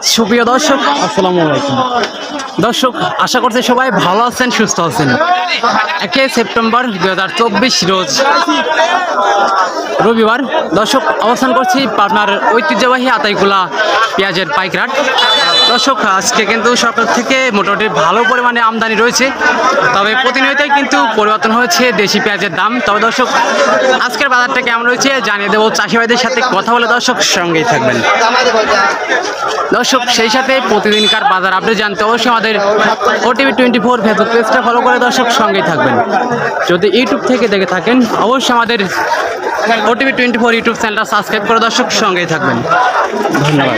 সুপ্রিয় দর্শক, আসসালামু আলাইকুম। দর্শক, আশা করছি সবাই ভালো আছেন, সুস্থ আছেন। 1 সেপ্টেম্বর 2024 রোজ রবিবার। দর্শক, অবস্থান করছি পাবনার ঐতিহ্যবাহী আতাইকুলা পেঁয়াজের পাইকার। দর্শক, আজকে কিন্তু সরকার থেকে মোটামুটি ভালো পরিমাণে আমদানি রয়েছে, তবে প্রতিনিয়তই কিন্তু পরিবর্তন হয়েছে দেশি পেঁয়াজের দাম। তবে দর্শক, আজকের বাজারটা কেমন রয়েছে জানিয়ে দেবো চাষি ভাইদের সাথে কথা বলে। দর্শক, সঙ্গেই থাকবেন। দর্শক, সেই সাথে প্রতিদিনকার বাজার আপডেট জানতে অবশ্যই আমাদের OTV 24 ফেসবুক পেজটা ফলো করে দর্শক সঙ্গেই থাকবেন। যদি ইউটিউব থেকে দেখে থাকেন অবশ্যই আমাদের OTV 24 ইউটিউব চ্যানেলটা সাবস্ক্রাইব করে দর্শক সঙ্গেই থাকবেন। ধন্যবাদ।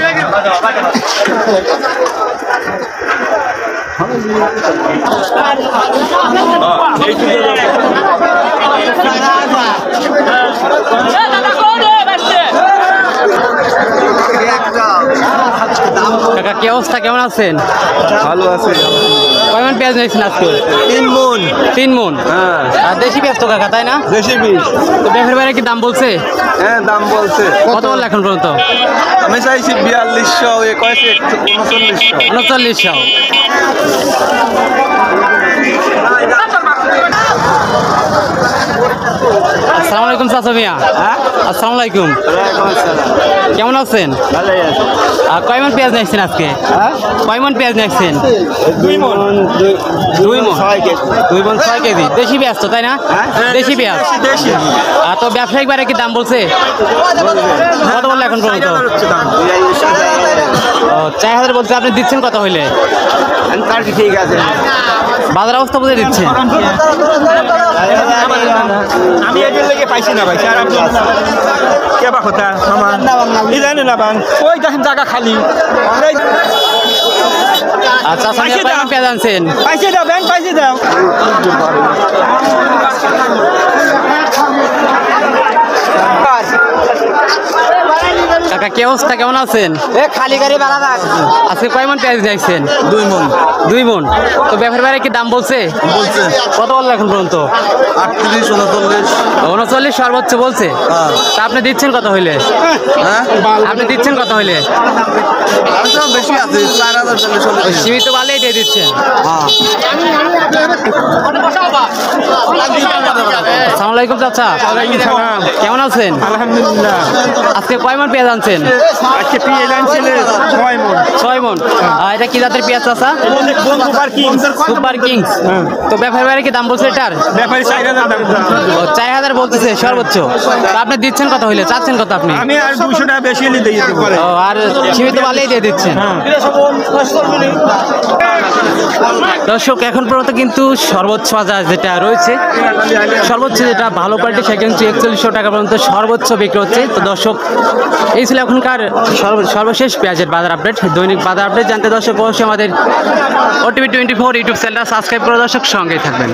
কাকা, কি অবস্থা, কেমন আছেন? ভালো আছে। কয়মন পেঁয়াজ নিয়েছেন আজকে? 3 মণ। 3 মণ। হ্যাঁ, আর দেশি পেঁয়াজ তো কাকা, তাই না? দেশি বীজ। তো ব্যাপারী ভাইরা কি দাম বলছে? হ্যাঁ, দাম বলছে। কত বললো এখন পর্যন্ত? আমি চাইছি 4200, এ কয়েছে 3900। 3900। আসসালামু আলাইকুম চাচা মিয়া। আসসালামু আলাইকুম। কেমন আছেন? ভালোই আছে। আর কয়মন পেঁয়াজ নিয়েছেন আজকে? কয়মন পেঁয়াজ নিয়েছেন? 2 মণ। 2 মণ। 6 কেজি। 2 মণ 6 কেজি। দেশি পেঁয়াজ তো, তাই না? দেশি পেঁয়াজ। দেশি। আর তো ব্যবসায়িক বারে কি দাম বলছে? কত বললো এখন পর্যন্ত? 4000 বলছে। আপনি দিচ্ছেন কত হইলে? তার ঠিক আছে। বাজার অবস্থা বুঝে দিচ্ছেন? আমি এদের লেগে পাইছি না ভাই। খারাপ কে বা কথা মামা এই জানে না বাং ওই দেখেন জায়গা খালি। আচ্ছা, কয়মন পেঁয়াজ আনছেন? পাইছে দাও ব্যাংক, পাইছে দাও। কাকা, কি অবস্থা, কেমন আছেন? খালি গাড়ি বাড়া আজকে কয়মন পেঁয়াজ নিয়েছেন? 2 মণ। 2 মণ। তো ব্যাপারী ভাইরা কি দাম বলছে? বলছে কত বললো এখন পর্যন্ত? 38, 39। 39 সর্বোচ্চ বলছে। তা আপনি দিচ্ছেন কত হইলে? হ্যাঁ, আপনি দিচ্ছেন কত হইলে? আমি তো বেশি আছে 4000। সীমিত বালেই দিয়ে দিচ্ছেন। আসসালামু আলাইকুম চাচা। কেমন আছেন? আলহামদুলিল্লাহ। আজকে কয়মন পেঁয়াজ আনছেন? আজকে পেঁয়াজ আনছিল 6 মণ। 6 মণ। আর এটা কি জাতের পেঁয়াজ চাচা? Super king. Super kings. তো ব্যাপারী ভাইরা কি দাম বলছে এটার? ব্যাপারী 4000 দাম। 4000 বলতেছে সর্বোচ্চ। তো আপনি দিচ্ছেন কত হইলে? চাচ্ছেন কত আপনি? আমি আর 200 টাকা বেশি নিয়ে দিয়ে দিতে পারি। ও, আর সীমিত বালেই দিয়ে দিচ্ছেন। দর্শক, এখন পর্যন্ত কিন্তু সর্বোচ্চ বাজার যেটা রয়েছে, সর্বোচ্চ যেটা ভালো কোয়ালিটি সেটা কিন্তু 4100 টাকা পর্যন্ত সর্বোচ্চ বিক্রি হচ্ছে। তো দর্শক, এই ছিল এখনকার সর্বশেষ পেঁয়াজের বাজার আপডেট। দৈনিক বাজার আপডেট জানতে দর্শক অবশ্যই আমাদের OTV 24 ইউটিউব চ্যানেলটা সাবস্ক্রাইব করে দর্শক সঙ্গেই থাকবেন।